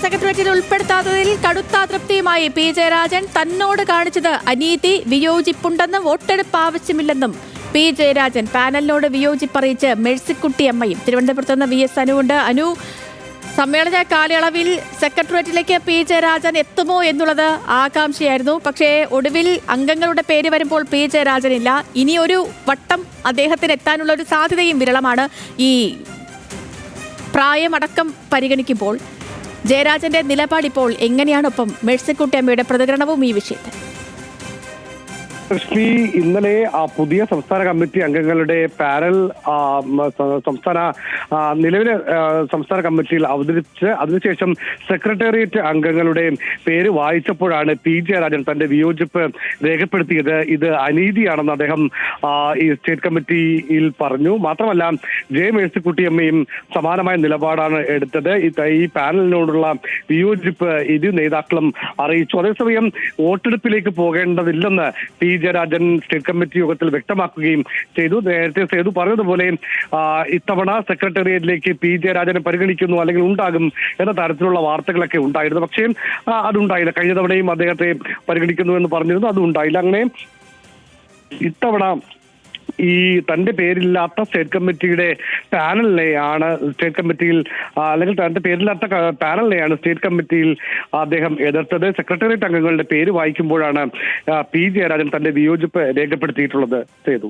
സെക്രട്ടേറിയറ്റിൽ ഉൾപ്പെടുത്താത്തതിൽ കടുത്ത അതൃപ്തിയുമായി പി ജയരാജൻ. തന്നോട് കാണിച്ചത് അനീതി, വിയോജിപ്പുണ്ടെന്നും വോട്ടെടുപ്പ് ആവശ്യമില്ലെന്നും പി ജയരാജൻ പാനലിനോട് വിയോജിപ്പറിയിച്ച് മേഴ്സിക്കുട്ടിയമ്മയും. തിരുവനന്തപുരത്ത് നിന്ന് VS അനുവുണ്ട്. അനു, സമ്മേളന കാലയളവിൽ സെക്രട്ടേറിയറ്റിലേക്ക് പി ജയരാജൻ എത്തുമോ എന്നുള്ളത് ആകാംക്ഷയായിരുന്നു. പക്ഷേ ഒടുവിൽ അംഗങ്ങളുടെ പേര് വരുമ്പോൾ പി ജയരാജനില്ല. ഇനി ഒരു വട്ടം അദ്ദേഹത്തിന് എത്താനുള്ള ഒരു സാധ്യതയും വിരളമാണ്. ഈ പ്രായമടക്കം പരിഗണിക്കുമ്പോൾ ജയരാജന്റെ നിലപാടിപ്പോൾ എങ്ങനെയാണ്? ഒപ്പം മേഴ്സിക്കുട്ടിയമ്മയുടെ പ്രതികരണവും ഈ വിഷയത്തിൽ. കൃഷ്ണി, ഇന്നലെ പുതിയ സംസ്ഥാന കമ്മിറ്റി അംഗങ്ങളുടെ പാനൽ നിലവിലെ സംസ്ഥാന കമ്മിറ്റിയിൽ അവതരിപ്പിച്ച് അതിനുശേഷം സെക്രട്ടേറിയറ്റ് അംഗങ്ങളുടെ പേര് വായിച്ചപ്പോഴാണ് പി ജയരാജൻ തന്റെ വിയോജിപ്പ് രേഖപ്പെടുത്തിയത്. ഇത് അനീതിയാണെന്ന് അദ്ദേഹം ഈ സ്റ്റേറ്റ് കമ്മിറ്റിയിൽ പറഞ്ഞു. മാത്രമല്ല, മേഴ്സിക്കുട്ടിയമ്മയും സമാനമായ നിലപാടാണ് എടുത്തത്. ഈ പാനലിനോടുള്ള വിയോജിപ്പ് ഇരു നേതാക്കളും അറിയിച്ചു. അതേസമയം വോട്ടെടുപ്പിലേക്ക് പോകേണ്ടതില്ലെന്ന് പി ജയരാജൻ സ്റ്റേറ്റ് കമ്മിറ്റി യോഗത്തിൽ വ്യക്തമാക്കുകയും ചെയ്തു. നേരത്തെ സേതു പറഞ്ഞതുപോലെ ഇത്തവണ സെക്രട്ടേറിയറ്റിലേക്ക് പി ജയരാജനെ പരിഗണിക്കുന്നു അല്ലെങ്കിൽ ഉണ്ടാകും എന്ന തരത്തിലുള്ള വാർത്തകളൊക്കെ ഉണ്ടായിരുന്നു. പക്ഷേ അതുണ്ടായില്ല. കഴിഞ്ഞ തവണയും അദ്ദേഹത്തെ പരിഗണിക്കുന്നു എന്ന് പറഞ്ഞിരുന്നു, അതും ഉണ്ടായില്ല. അങ്ങനെ ഇത്തവണ ഈ തന്റെ പേരില്ലാത്ത സ്റ്റേറ്റ് കമ്മിറ്റിയുടെ പാനലിനെയാണ് സ്റ്റേറ്റ് കമ്മിറ്റിയിൽ അല്ലെങ്കിൽ തന്റെ പേരില്ലാത്ത പാനലിനെയാണ് സ്റ്റേറ്റ് കമ്മിറ്റിയിൽ അദ്ദേഹം എതിർത്തത്. സെക്രട്ടേറിയറ്റ് അംഗങ്ങളുടെ പേര് വായിക്കുമ്പോഴാണ് പി ജയരാജൻ തന്റെ വിയോജിപ്പ് രേഖപ്പെടുത്തിയിട്ടുള്ളത്. ചെയ്തു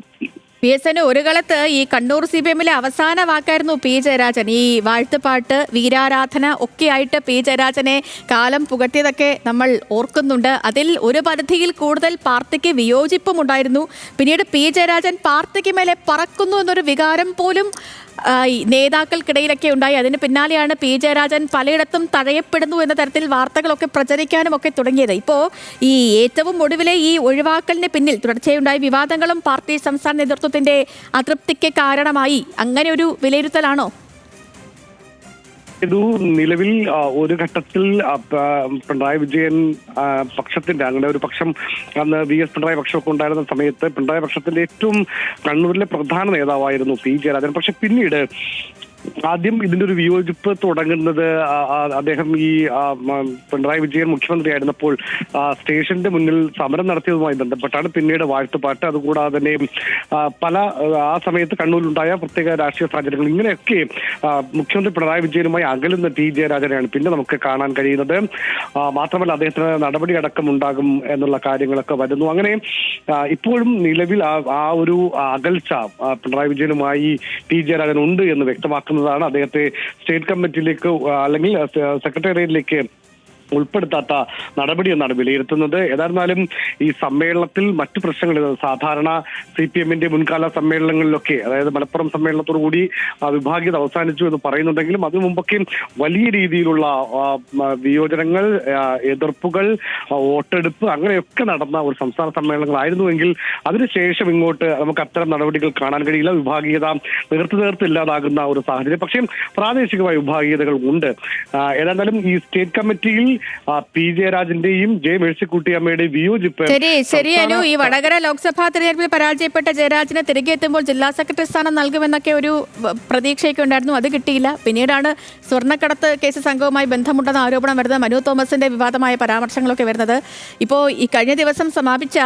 VS അനു, ഒരു കാലത്ത് ഈ കണ്ണൂർ CPM-ലെ അവസാന വാക്കായിരുന്നു പി ജയരാജൻ. ഈ വാഴ്ത്തുപാട്ട്, വീരാരാധന ഒക്കെ ആയിട്ട് പി ജയരാജനെ കാലം പുകട്ടിയതൊക്കെ നമ്മൾ ഓർക്കുന്നുണ്ട്. അതിൽ ഒരു പരിധിയിൽ കൂടുതൽ പാർട്ടിക്ക് വിയോജിപ്പും ഉണ്ടായിരുന്നു. പിന്നീട് പി ജയരാജൻ പാർട്ടിക്ക് മേലെ പറക്കുന്നു എന്നൊരു വികാരം പോലും നേതാക്കൾക്കിടയിലൊക്കെ ഉണ്ടായി. അതിന് പിന്നാലെയാണ് പി ജയരാജൻ പലയിടത്തും തഴയപ്പെടുന്നു എന്ന തരത്തിൽ വാർത്തകളൊക്കെ പ്രചരിക്കാനും ഒക്കെ തുടങ്ങിയത്. ഇപ്പോൾ ഈ ഏറ്റവും ഒടുവിലെ ഈ ഒഴിവാക്കലിന് പിന്നിൽ തുടർച്ചയുണ്ടായ വിവാദങ്ങളും പാർട്ടി സംസ്ഥാന നേതൃത്വത്തിന്റെ അതൃപ്തിക്ക് കാരണമായി. അങ്ങനെ ഒരു വിലയിരുത്തലാണോ? ഇത് നിലവിൽ ഒരു ഘട്ടത്തിൽ പിണറായി വിജയൻ പക്ഷത്തിന്റെ അങ്ങനെ ഒരു പക്ഷം അന്ന് VS പിണറായി പക്ഷമൊക്കെ ഉണ്ടായിരുന്ന സമയത്ത് പിണറായി പക്ഷത്തിന്റെ ഏറ്റവും കണ്ണൂരിലെ പ്രധാന നേതാവായിരുന്നു പി ജയരാജൻ. പക്ഷെ പിന്നീട് ആദ്യം ഇതിന്റെ ഒരു വിയോജിപ്പ് തുടങ്ങുന്നത് അദ്ദേഹം ഈ പിണറായി വിജയൻ മുഖ്യമന്ത്രിയായിരുന്നപ്പോൾ സ്റ്റേഷന്റെ മുന്നിൽ സമരം നടത്തിയതുമായി ബന്ധപ്പെട്ടാണ്. പിന്നീട് വാഴ്ത്തുപാട്ട്, അതുകൂടാതെ തന്നെ പല ആ സമയത്ത് കണ്ണൂരിലുണ്ടായ പ്രത്യേക രാഷ്ട്രീയ സാഹചര്യങ്ങൾ, ഇങ്ങനെയൊക്കെ മുഖ്യമന്ത്രി പിണറായി വിജയനുമായി അകലുന്ന പി ജയരാജനെയാണ് പിന്നെ നമുക്ക് കാണാൻ കഴിയുന്നത്. മാത്രമല്ല, അദ്ദേഹത്തിന് നടപടി അടക്കം ഉണ്ടാകും എന്നുള്ള കാര്യങ്ങളൊക്കെ വരുന്നു. അങ്ങനെ ഇപ്പോഴും നിലവിൽ ആ ഒരു അകൽച്ച പിണറായി വിജയനുമായി പി ജയരാജൻ ഉണ്ട് എന്ന് വ്യക്തമാക്കുന്നു. അദ്ദേഹത്തെ സ്റ്റേറ്റ് കമ്മിറ്റിയിലേക്ക് അല്ലെങ്കിൽ സെക്രട്ടേറിയറ്റിലേക്ക് ഉൾപ്പെടുത്താത്ത നടപടി എന്നാണ് വിലയിരുത്തുന്നത്. ഏതായിരുന്നാലും ഈ സമ്മേളനത്തിൽ മറ്റു പ്രശ്നങ്ങൾ സാധാരണ CPM-ന്റെ മുൻകാല സമ്മേളനങ്ങളിലൊക്കെ, അതായത് മലപ്പുറം സമ്മേളനത്തോടുകൂടി വിഭാഗീയത അവസാനിച്ചു എന്ന് പറയുന്നുണ്ടെങ്കിലും അതിനു മുമ്പൊക്കെ വലിയ രീതിയിലുള്ള വിയോജനങ്ങൾ, എതിർപ്പുകൾ, വോട്ടെടുപ്പ് അങ്ങനെയൊക്കെ നടന്ന ഒരു സംസ്ഥാന സമ്മേളനങ്ങളായിരുന്നുവെങ്കിൽ അതിനുശേഷം ഇങ്ങോട്ട് നമുക്ക് അത്തരം നടപടികൾ കാണാൻ കഴിയില്ല. വിഭാഗീയത തീർത്തില്ലാതാകുന്ന ഒരു സാഹചര്യം. പക്ഷേ പ്രാദേശികമായ വിഭാഗീയതകൾ ഉണ്ട്. ഏതായാലും ഈ സ്റ്റേറ്റ് കമ്മിറ്റിയിൽ പി ജയരാജന്റെയും മേഴ്സിക്കുട്ടിയമ്മയുടെയും വിയോജിപ്പ്. ശരി അനു, ഈ വടകര ലോക്സഭാ തെരഞ്ഞെടുപ്പിൽ പരാജയപ്പെട്ട ജയരാജന് തിരികെ എത്തുമ്പോൾ ജില്ലാ സെക്രട്ടറി സ്ഥാനം നൽകുമെന്നൊക്കെ ഒരു പ്രതീക്ഷയൊക്കെ ഉണ്ടായിരുന്നു. അത് കിട്ടിയില്ല. പിന്നീടാണ് സ്വർണ്ണക്കടത്ത് കേസ് സംഘവുമായി ബന്ധമുണ്ടെന്ന ആരോപണം വരുന്നത്, മനു തോമസിന്റെ വിവാദമായ പരാമർശങ്ങളൊക്കെ വരുന്നത്. ഇപ്പോൾ ഈ കഴിഞ്ഞ ദിവസം സമാപിച്ച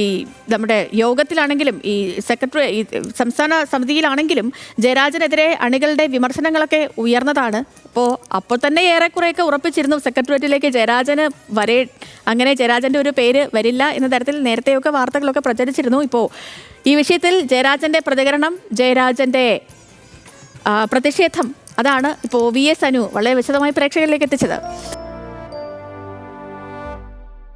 ഈ നമ്മുടെ യോഗത്തിലാണെങ്കിലും ഈ സെക്രട്ടറി സംസ്ഥാന സമിതിയിലാണെങ്കിലും ജയരാജനെതിരെ അണികളുടെ വിമർശനങ്ങളൊക്കെ ഉയർന്നതാണ്. അപ്പോൾ തന്നെ ഏറെക്കുറെയൊക്കെ ഉറപ്പിച്ചിരുന്നു സെക്രട്ടേറിയറ്റിലേക്ക് ജയരാജന് അങ്ങനെ ജയരാജന്റെ ഒരു പേര് വരില്ല എന്ന തരത്തിൽ നേരത്തെയൊക്കെ വാർത്തകളൊക്കെ പ്രചരിച്ചിരുന്നു. ഇപ്പോൾ ഈ വിഷയത്തിൽ ജയരാജന്റെ പ്രതികരണം, ജയരാജന്റെ പ്രതിഷേധം, അതാണ് ഇപ്പോൾ VS അനു വളരെ വിശദമായി പ്രേക്ഷകരിലേക്ക് എത്തിച്ചത്.